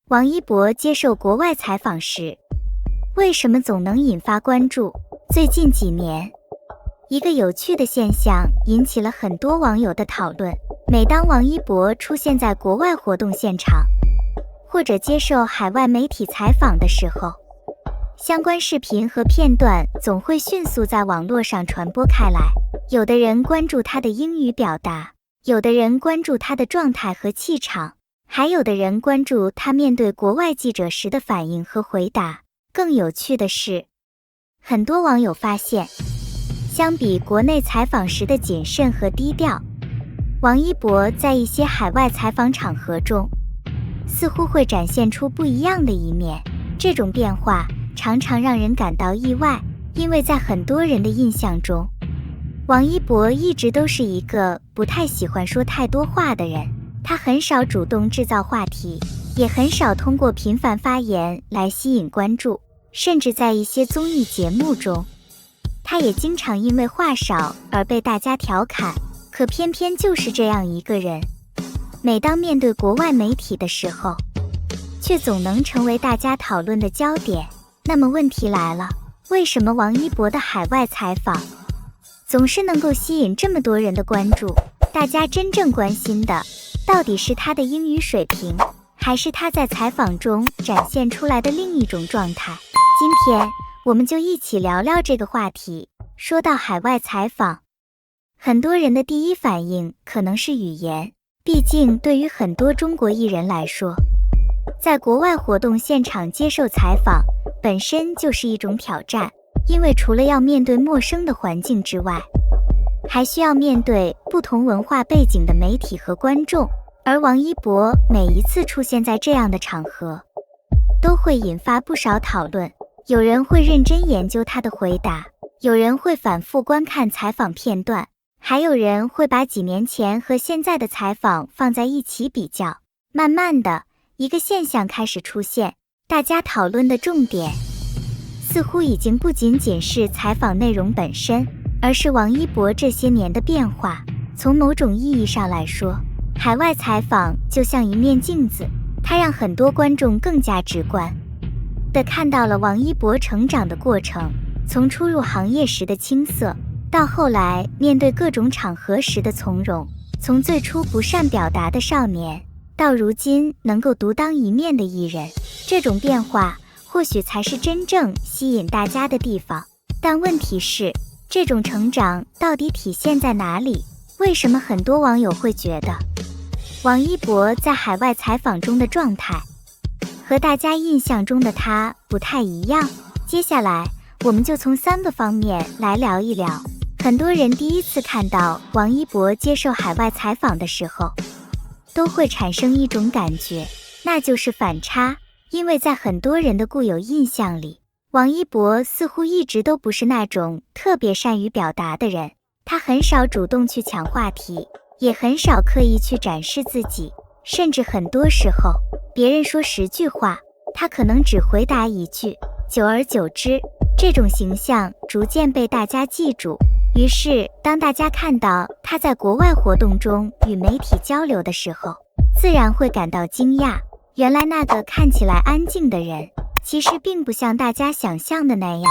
王一博接受国外采访时，为什么总能引发关注？最近几年，一个有趣的现象引起了很多网友的讨论。每当王一博出现在国外活动现场，或者接受海外媒体采访的时候，相关视频和片段总会迅速在网络上传播开来。有的人关注他的英语表达，有的人关注他的状态和气场，还有的人关注他面对国外记者时的反应和回答。更有趣的是，很多网友发现，相比国内采访时的谨慎和低调，王一博在一些海外采访场合中，似乎会展现出不一样的一面。这种变化常常让人感到意外，因为在很多人的印象中，王一博一直都是一个不太喜欢说太多话的人。他很少主动制造话题，也很少通过频繁发言来吸引关注，甚至在一些综艺节目中，他也经常因为话少而被大家调侃。可偏偏就是这样一个人，每当面对国外媒体的时候，却总能成为大家讨论的焦点。那么问题来了，为什么王一博的海外采访总是能够吸引这么多人的关注？大家真正关心的到底是他的英语水平，还是他在采访中展现出来的另一种状态？今天我们就一起聊聊这个话题。说到海外采访，很多人的第一反应可能是语言，毕竟对于很多中国艺人来说，在国外活动现场接受采访本身就是一种挑战，因为除了要面对陌生的环境之外，还需要面对不同文化背景的媒体和观众。而王一博每一次出现在这样的场合，都会引发不少讨论。有人会认真研究他的回答，有人会反复观看采访片段，还有人会把几年前和现在的采访放在一起比较。慢慢的，一个现象开始出现，大家讨论的重点似乎已经不仅仅是采访内容本身，而是王一博这些年的变化。从某种意义上来说，海外采访就像一面镜子，它让很多观众更加直观地看到了王一博成长的过程，从初入行业时的青涩，到后来面对各种场合时的从容，从最初不善表达的少年，到如今能够独当一面的艺人。这种变化或许才是真正吸引大家的地方。但问题是，这种成长到底体现在哪里？为什么很多网友会觉得王一博在海外采访中的状态和大家印象中的他不太一样？接下来我们就从3个方面来聊一聊。很多人第一次看到王一博接受海外采访的时候，都会产生一种感觉，那就是反差。因为在很多人的固有印象里，王一博似乎一直都不是那种特别善于表达的人，他很少主动去抢话题，也很少刻意去展示自己，甚至很多时候，别人说10句话，他可能只回答1句。久而久之，这种形象逐渐被大家记住。于是，当大家看到他在国外活动中与媒体交流的时候，自然会感到惊讶。原来那个看起来安静的人，其实并不像大家想象的那样。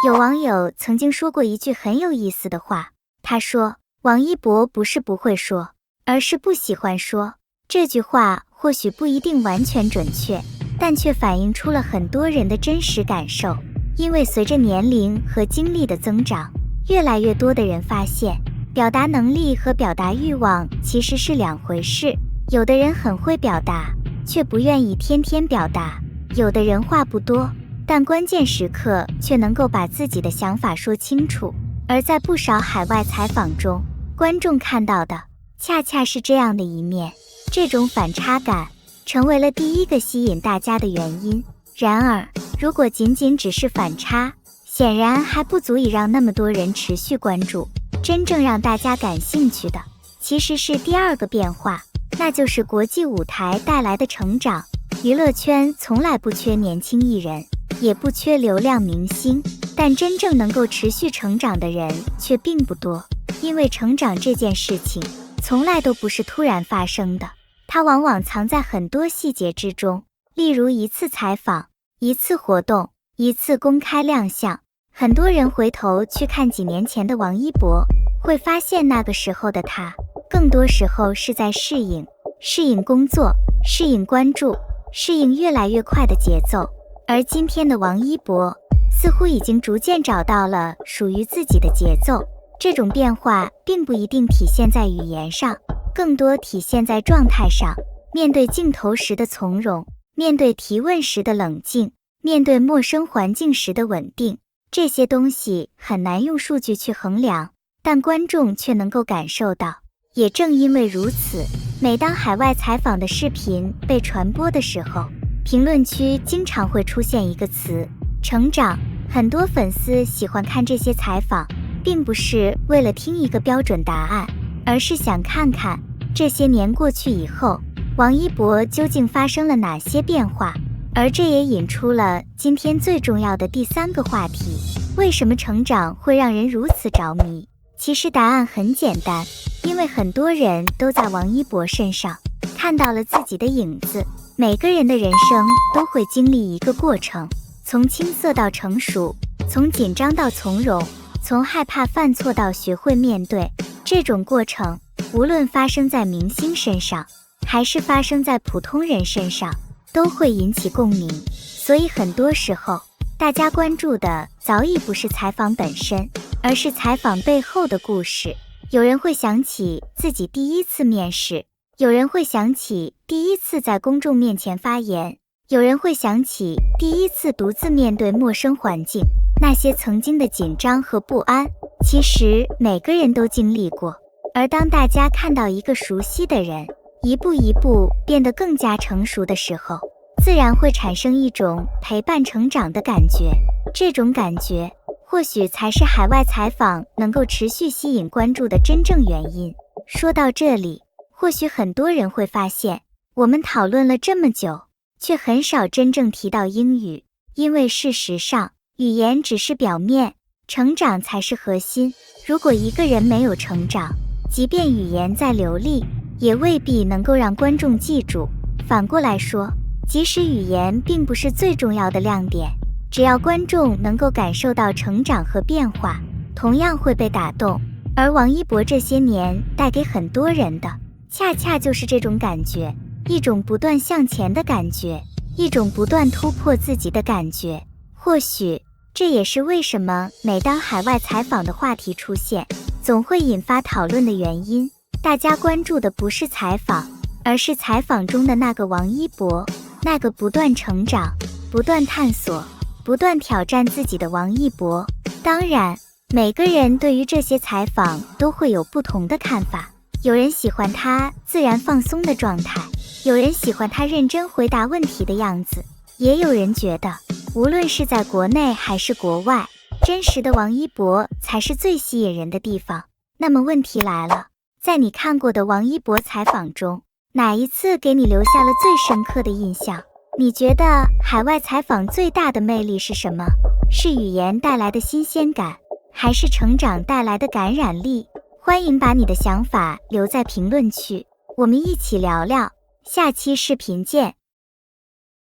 有网友曾经说过一句很有意思的话，他说，王一博不是不会说，而是不喜欢说。这句话或许不一定完全准确，但却反映出了很多人的真实感受。因为随着年龄和经历的增长，越来越多的人发现，表达能力和表达欲望其实是2回事。有的人很会表达，却不愿意天天表达；有的人话不多，但关键时刻却能够把自己的想法说清楚。而在不少海外采访中，观众看到的恰恰是这样的一面。这种反差感成为了第一个吸引大家的原因。然而，如果仅仅只是反差，显然还不足以让那么多人持续关注。真正让大家感兴趣的，其实是第2个变化，那就是国际舞台带来的成长。娱乐圈从来不缺年轻艺人，也不缺流量明星，但真正能够持续成长的人却并不多。因为成长这件事情从来都不是突然发生的，它往往藏在很多细节之中。例如一次采访、一次活动、一次公开亮相。很多人回头去看几年前的王一博，会发现那个时候的他，更多时候是在适应工作，适应关注，适应越来越快的节奏。而今天的王一博，似乎已经逐渐找到了属于自己的节奏。这种变化并不一定体现在语言上，更多体现在状态上。面对镜头时的从容，面对提问时的冷静，面对陌生环境时的稳定，这些东西很难用数据去衡量，但观众却能够感受到。也正因为如此，每当海外采访的视频被传播的时候，评论区经常会出现一个词：成长。很多粉丝喜欢看这些采访，并不是为了听一个标准答案，而是想看看这些年过去以后，王一博究竟发生了哪些变化。而这也引出了今天最重要的第3个话题：为什么成长会让人如此着迷？其实答案很简单，因为很多人都在王一博身上看到了自己的影子。每个人的人生都会经历一个过程，从青涩到成熟，从紧张到从容，从害怕犯错到学会面对。这种过程，无论发生在明星身上，还是发生在普通人身上，都会引起共鸣。所以很多时候，大家关注的早已不是采访本身，而是采访背后的故事。有人会想起自己第一次面试，有人会想起第一次在公众面前发言，有人会想起第一次独自面对陌生环境。那些曾经的紧张和不安，其实每个人都经历过。而当大家看到一个熟悉的人一步一步变得更加成熟的时候，自然会产生一种陪伴成长的感觉。这种感觉或许才是海外采访能够持续吸引关注的真正原因。说到这里，或许很多人会发现，我们讨论了这么久，却很少真正提到英语。因为事实上，语言只是表面，成长才是核心。如果一个人没有成长，即便语言再流利，也未必能够让观众记住。反过来说，即使语言并不是最重要的亮点，只要观众能够感受到成长和变化，同样会被打动。而王一博这些年带给很多人的，恰恰就是这种感觉，一种不断向前的感觉，一种不断突破自己的感觉。或许这也是为什么每当海外采访的话题出现，总会引发讨论的原因。大家关注的不是采访，而是采访中的那个王一博，那个不断成长、不断探索、不断挑战自己的王一博。当然，每个人对于这些采访都会有不同的看法。有人喜欢他自然放松的状态，有人喜欢他认真回答问题的样子，也有人觉得，无论是在国内还是国外，真实的王一博才是最吸引人的地方。那么问题来了，在你看过的王一博采访中，哪一次给你留下了最深刻的印象？你觉得海外采访最大的魅力是什么？是语言带来的新鲜感，还是成长带来的感染力？欢迎把你的想法留在评论区，我们一起聊聊。下期视频见。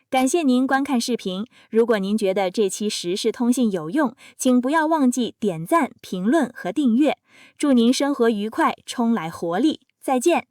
感谢您观看视频。如果您觉得这期时事通信有用，请不要忘记点赞、评论和订阅。祝您生活愉快，充来活力。再见。